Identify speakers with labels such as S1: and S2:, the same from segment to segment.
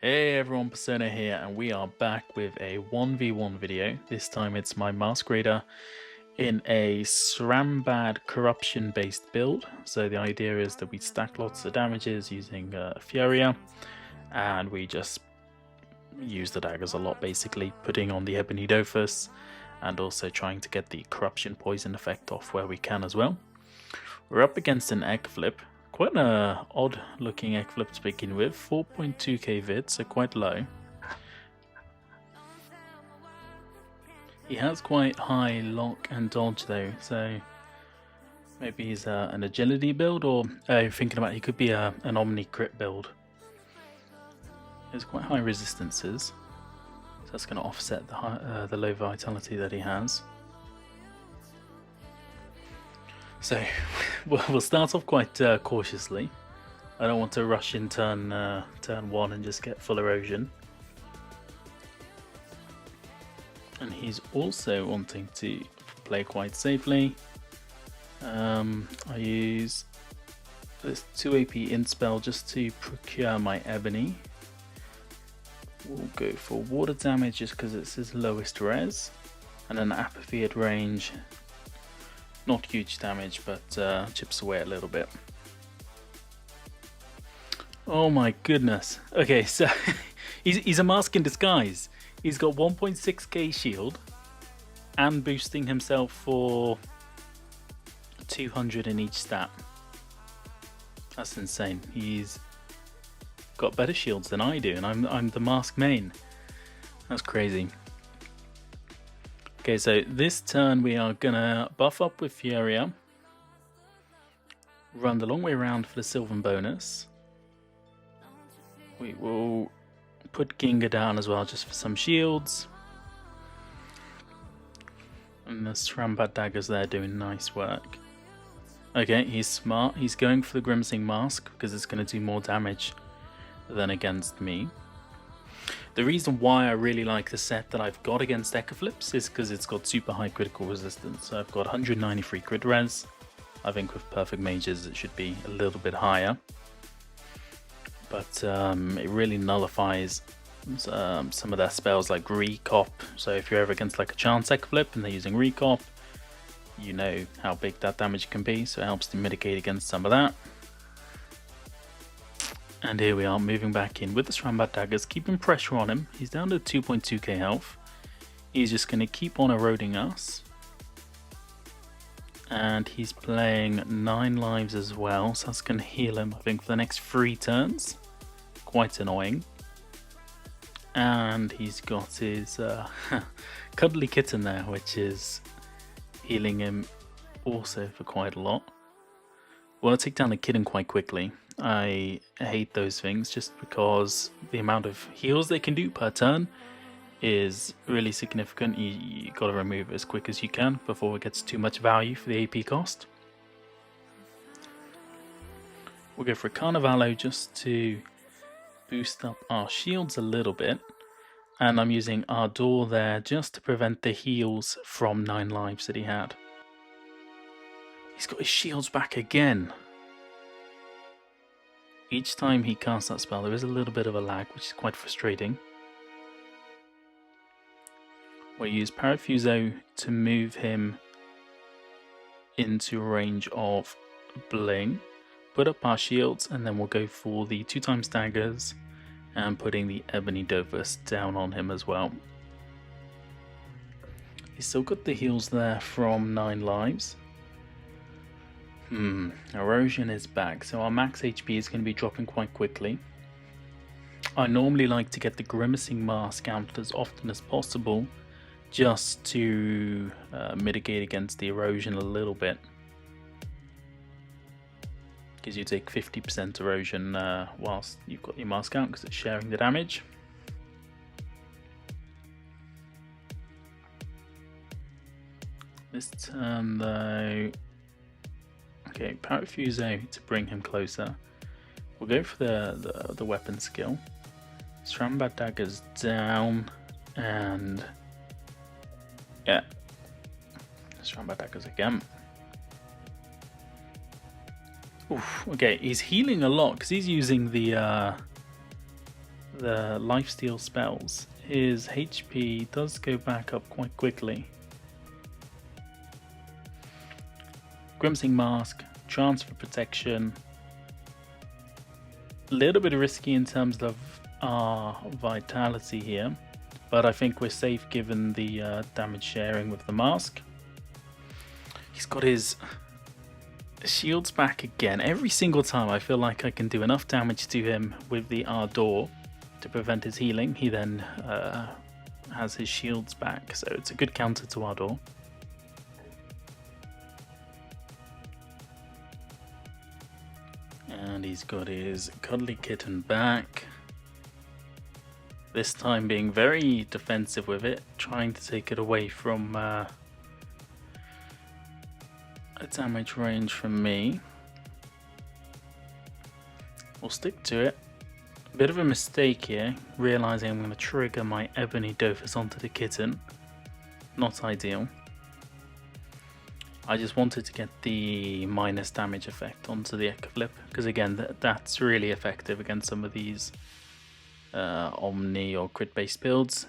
S1: Hey everyone, Persona here, and we are back with a 1v1 video. This time it's my Masqueraider in a Srambad corruption based build. So the idea is that we stack lots of damages using Furia, and we just use the daggers a lot, basically putting on the Ebony Dofus and also trying to get the corruption poison effect off where we can as well. We're up against an Ecaflip. Quite an odd looking Ecaflip to begin with, 4.2k vid, so quite low. He has quite high lock and dodge though, so maybe he's an agility build, or thinking about he could be an Omni crit build. There's quite high resistances, so that's going to offset the low vitality that he has. So we'll start off quite cautiously. I don't want to rush in turn 1 and just get full erosion. And he's also wanting to play quite safely. I use this 2 AP in spell just to procure my Ebony. We'll go for water damage just because it's his lowest res, and an apathy at range. Not huge damage, but chips away a little bit. Oh my goodness. Okay, so he's a mask in disguise. He's got 1.6k shield and boosting himself for 200 in each stat. That's insane. He's got better shields than I do, and I'm the mask main. That's crazy. Okay, so this turn we are gonna buff up with Furia, run the long way around for the Sylvan bonus. We will put Ginga down as well just for some shields. And the Srambad daggers there doing nice work. Okay, he's smart. He's going for the Grimacing Mask because it's going to do more damage than against me. The reason why I really like the set that I've got against Ecaflips is because it's got super high critical resistance. So I've got 193 crit res. I think with perfect mages it should be a little bit higher. But it really nullifies some of their spells like Recop. So if you're ever against like a chance Ecaflip and they're using Recop, you know how big that damage can be. So it helps to mitigate against some of that. And here we are, moving back in with the Srambad daggers, keeping pressure on him. He's down to 2.2k health. He's just going to keep on eroding us. And he's playing 9 lives as well, so that's going to heal him, I think, for the next 3 turns. Quite annoying. And he's got his cuddly kitten there, which is healing him also for quite a lot. Well, I'll take down the kitten quite quickly. I hate those things just because the amount of heals they can do per turn is really significant. You got to remove it as quick as you can before it gets too much value for the AP cost. We'll go for a Carnivalo just to boost up our shields a little bit. And I'm using Ardor there just to prevent the heals from 9 lives that he had. He's got his shields back again. Each time he casts that spell, there is a little bit of a lag, which is quite frustrating. We'll use Parafuso to move him into range of Bling, put up our shields, and then we'll go for the 2x daggers and putting the Ebony Dofus down on him as well. He's still got the heals there from 9 lives. Erosion is back, so our max HP is going to be dropping quite quickly. I normally like to get the Grimacing Mask out as often as possible, just to mitigate against the erosion a little bit. Because you take 50% erosion whilst you've got your mask out, because it's sharing the damage. This turn though... Okay, Parafuso to bring him closer. We'll go for the weapon skill. Srambad daggers down, and yeah, Srambad daggers again. Oof, okay, he's healing a lot because he's using the the lifesteal spells, his HP does go back up quite quickly. Grimsing Mask, chance for protection. A little bit risky in terms of our vitality here, but I think we're safe given the damage sharing with the mask. He's got his shields back again. Every single time I feel like I can do enough damage to him with the Ardor to prevent his healing. He then has his shields back, so it's a good counter to Ardor. And he's got his Cuddly Kitten back. This time being very defensive with it, trying to take it away from a damage range from me. We'll stick to it. A bit of a mistake here, realizing I'm going to trigger my Ebony Dofus onto the kitten. Not ideal. I just wanted to get the minus damage effect onto the Ecaflip, because again, that's really effective against some of these Omni or crit based builds.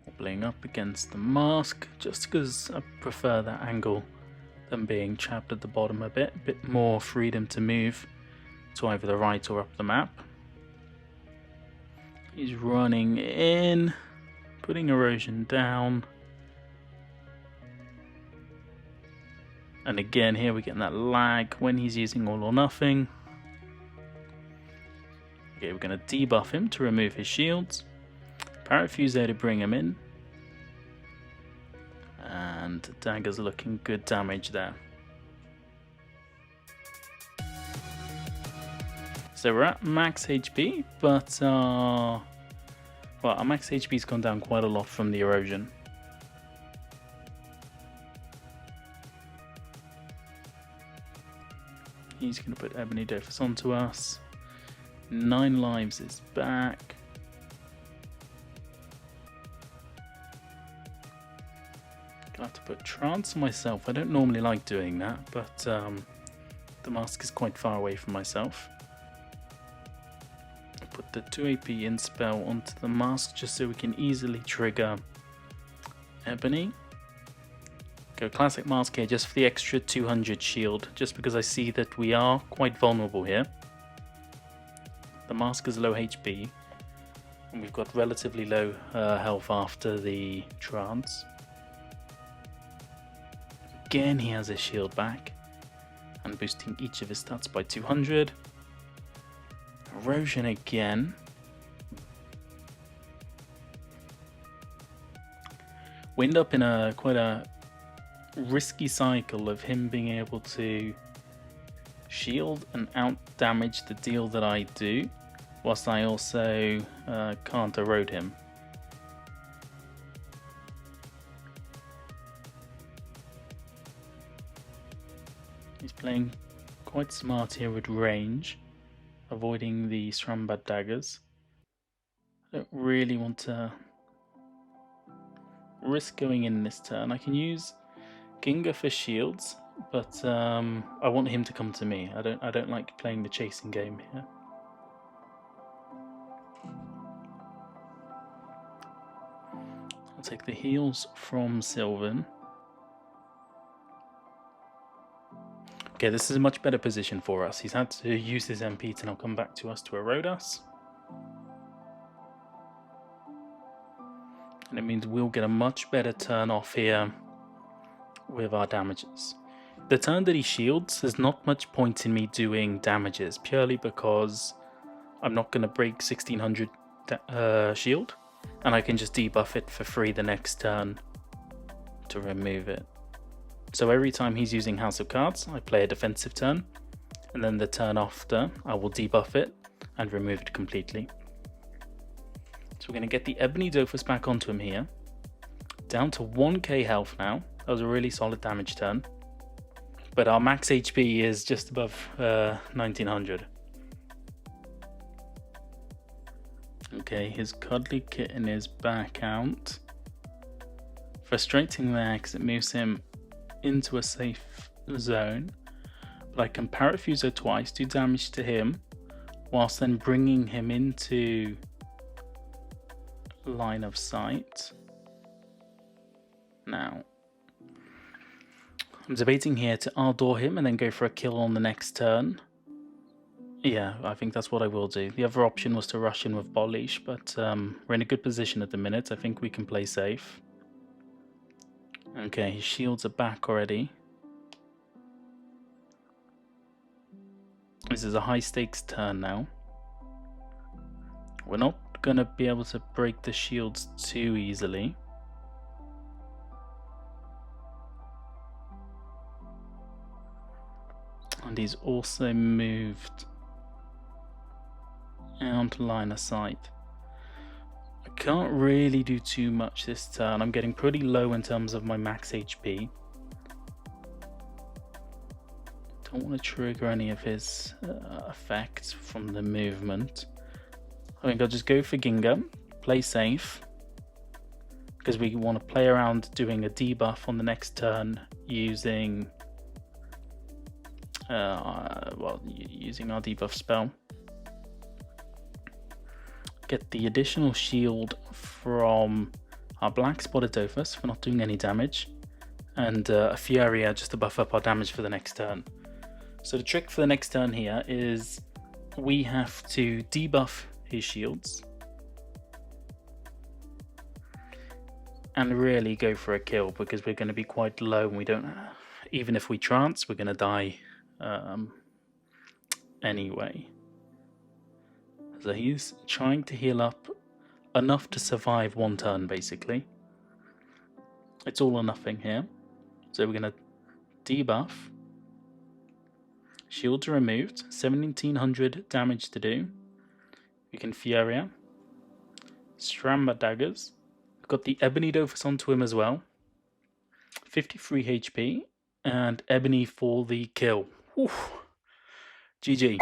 S1: Wobbling up against the mask, just because I prefer that angle than being trapped at the bottom a bit more freedom to move to either the right or up the map. He's running in, putting erosion down. And again, here we're getting that lag when he's using all or nothing. Okay, we're going to debuff him to remove his shields. Parafuser to bring him in. And Dagger's looking good damage there. So we're at max HP, but well, our max HP's gone down quite a lot from the erosion. He's going to put Ebony Dofus onto us. 9 lives is back. Gonna have to put Trance on myself. I don't normally like doing that, but the mask is quite far away from myself. I'll put the 2 AP in spell onto the mask just so we can easily trigger Ebony. Go classic mask here just for the extra 200 shield, just because I see that we are quite vulnerable here. The mask is low HP, and we've got relatively low health after the trance. Again, he has his shield back, and boosting each of his stats by 200. Erosion again. We end up in quite a risky cycle of him being able to shield and out damage the deal that I do, whilst I also can't erode him. He's playing quite smart here with range, avoiding the Strambad daggers. I don't really want to risk going in this turn. I can use Ginga for shields, but I want him to come to me. I don't like playing the chasing game here. I'll take the heals from Sylvan. Okay, this is a much better position for us. He's had to use his MP to now come back to us to erode us. And it means we'll get a much better turn off here with our damages. The turn that he shields, there's not much point in me doing damages, purely because I'm not going to break 1600 shield, and I can just debuff it for free the next turn to remove it. So every time he's using House of Cards, I play a defensive turn, and then the turn after, I will debuff it and remove it completely. So we're going to get the Ebony Dofus back onto him here. Down to 1k health now. That was a really solid damage turn. But our max HP is just above 1900. Okay, his Cuddly Kitten is back out. Frustrating there because it moves him into a safe zone. But I can Parafuso twice, do damage to him, whilst then bringing him into line of sight. Now, I'm debating here to outdoor him and then go for a kill on the next turn. Yeah, I think that's what I will do. The other option was to rush in with Bolish, but we're in a good position at the minute. I think we can play safe. Okay, his shields are back already. This is a high stakes turn now. We're not going to be able to break the shields too easily. And he's also moved out line of sight. I can't really do too much this turn. I'm getting pretty low in terms of my max HP. Don't want to trigger any of his effects from the movement. I think I'll just go for Ginga, play safe, because we want to play around doing a debuff on the next turn using using our debuff spell. Get the additional shield from our black spotted Dofus for not doing any damage, and a Furia just to buff up our damage for the next turn. So the trick for the next turn here is we have to debuff his shields and really go for a kill, because we're going to be quite low and we don't, even if we trance, we're going to die anyway. So he's trying to heal up enough to survive one turn, basically. It's all or nothing here. So we're going to debuff. Shields are removed. 1700 damage to do. We can Furia. Stramba daggers. We've got the Ebony Dofus onto him as well. 53 HP. And Ebony for the kill. Oof. GG.